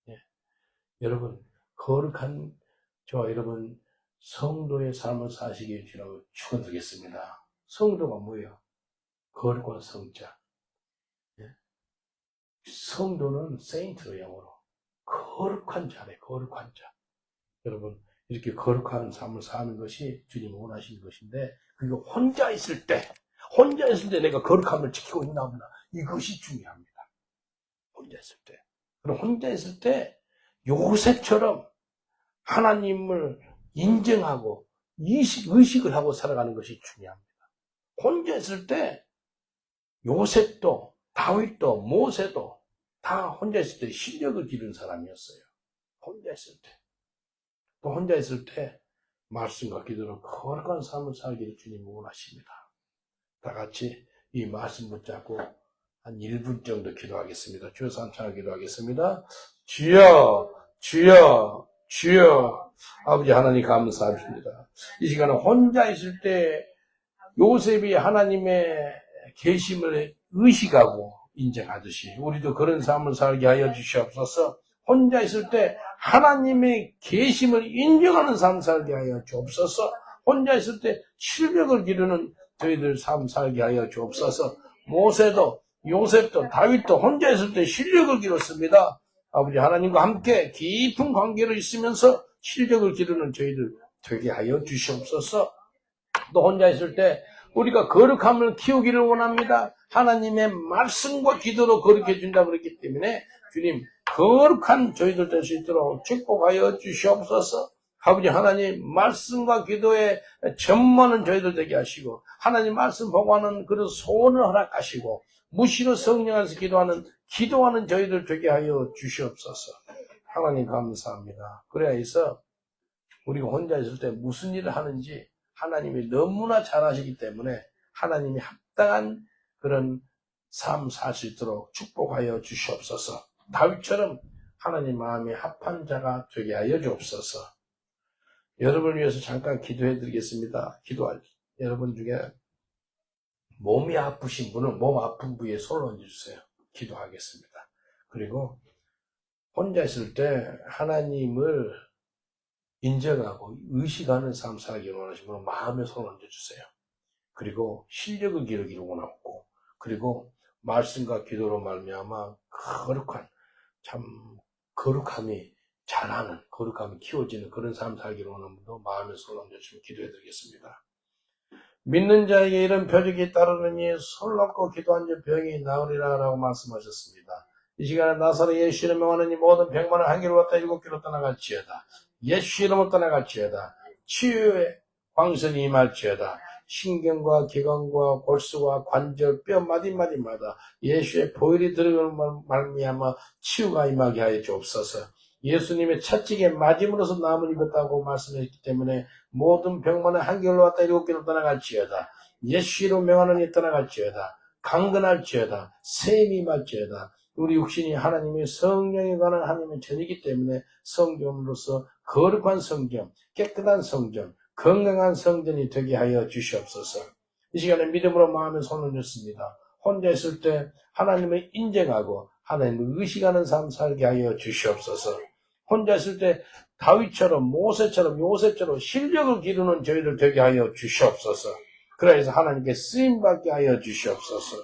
예. 여러분 거룩한 저와 여러분 성도의 삶을 사시길 주라고 축원드리겠습니다. 성도가 뭐예요? 거룩한 성자. 성도는 세인트로 영어로 거룩한 자래. 거룩한 자. 여러분 이렇게 거룩한 삶을 사는 것이 주님이 원하시는 것인데 그게 혼자 있을 때 내가 거룩함을 지키고 있나 없나 이것이 중요합니다. 혼자 있을 때. 그럼 혼자 있을 때 요셉처럼 하나님을 인정하고 의식을 하고 살아가는 것이 중요합니다. 혼자 있을 때 요셉도 다윗도 모세도 다 혼자 있을 때 실력을 기른 사람이었어요. 혼자 있을 때. 또 혼자 있을 때 말씀과 기도로 거룩한 삶을 살기를 주님이 원하십니다. 다 같이 이 말씀 붙잡고 한 1분 정도 기도하겠습니다. 주여 삼창을 기도하겠습니다. 주여, 주여, 주여. 아버지 하나님 감사합니다. 이 시간에 혼자 있을 때 요셉이 하나님의 계심을 의식하고 인정하듯이 우리도 그런 삶을 살게 하여 주시옵소서. 혼자 있을 때 하나님의 계심을 인정하는 삶 살게 하여 주옵소서. 혼자 있을 때 실력을 기르는 저희들 삶 살게 하여 주옵소서. 모세도 요셉도 다윗도 혼자 있을 때 실력을 기르었습니다. 아버지 하나님과 함께 깊은 관계를 있으면서 실력을 기르는 저희들 되게 하여 주시옵소서. 또 혼자 있을 때 우리가 거룩함을 키우기를 원합니다. 하나님의 말씀과 기도로 거룩해 준다고 그랬기 때문에 주님 거룩한 저희들 될 수 있도록 축복하여 주시옵소서. 아버지 하나님 말씀과 기도에 전무하는 저희들 되게 하시고 하나님 말씀 보고하는 그런 소원을 허락하시고 무시로 성령 안에서 기도하는 저희들 되게 하여 주시옵소서. 하나님 감사합니다. 그래야 해서 우리가 혼자 있을 때 무슨 일을 하는지 하나님이 너무나 잘 아시기 때문에 하나님이 합당한 그런 삶 살 수 있도록 축복하여 주시옵소서. 다윗처럼 하나님 마음에 합한 자가 되게 하여 주옵소서. 여러분을 위해서 잠깐 기도해 드리겠습니다. 기도할 여러분 중에 몸이 아프신 분은 몸 아픈 부위에 손을 얹어주세요. 기도하겠습니다. 그리고 혼자 있을 때 하나님을 인정하고 의식하는 삶 살기 원하시는 분은 마음에 손을 얹어주세요. 그리고 실력을 기르기를 원하고 그리고 말씀과 기도로 말미암아 거룩한 참 거룩함이 자라는 거룩함이 키워지는 그런 삶 살기를 원하는 분도 마음에 손을 얹어주시면 기도해 드리겠습니다. 믿는 자에게 이런 표적이 따르느니 손 놓고 기도한 자 병이 나으리라 라고 말씀하셨습니다. 이 시간에 나사렛 예수 이름으로 명하노니 모든 병만을 한 길로 왔다 7길로 떠나갈지어다. 예수 이름으로 떠나갈지어다. 치유의 광선이 임할지어다. 신경과 기관과 골수와 관절, 뼈 마디마디마다 예수의 보혈이 들어가는 말미암아 치유가 임하게 하여 주옵소서. 예수님의 채찍에 맞음으로써 나음을 입었다고 말씀했기 때문에 모든 병만은 한 길로 왔다 7길로 떠나갈지어다. 예수 이름으로 명하노니 떠나갈지어다. 강건할지어다. 셈이 임할지어다. 우리 육신이 하나님의 성령에 관한 하나님의 전이기 때문에 성전으로서 거룩한 성전, 깨끗한 성전, 건강한 성전이 되게 하여 주시옵소서. 이 시간에 믿음으로 마음에 손을 얹습니다. 혼자 있을 때 하나님을 인정하고 하나님을 의식하는 삶 살게 하여 주시옵소서. 혼자 있을 때 다윗처럼 모세처럼 요셉처럼 실력을 기르는 저희들 되게 하여 주시옵소서. 그래서 하나님께 쓰임받게 하여 주시옵소서.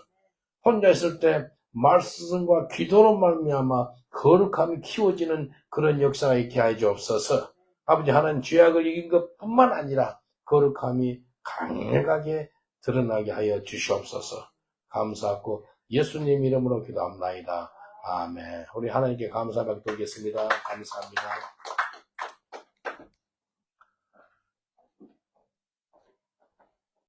혼자 있을 때 말씀과 기도로 말미암아 거룩함이 키워지는 그런 역사가 있게 하여 주옵소서. 아버지 하나님 죄악을 이긴 것뿐만 아니라 거룩함이 강력하게 드러나게 하여 주시옵소서. 감사하고 예수님 이름으로 기도합나이다. 아멘. 우리 하나님께 감사받게 돌겠습니다. 감사합니다.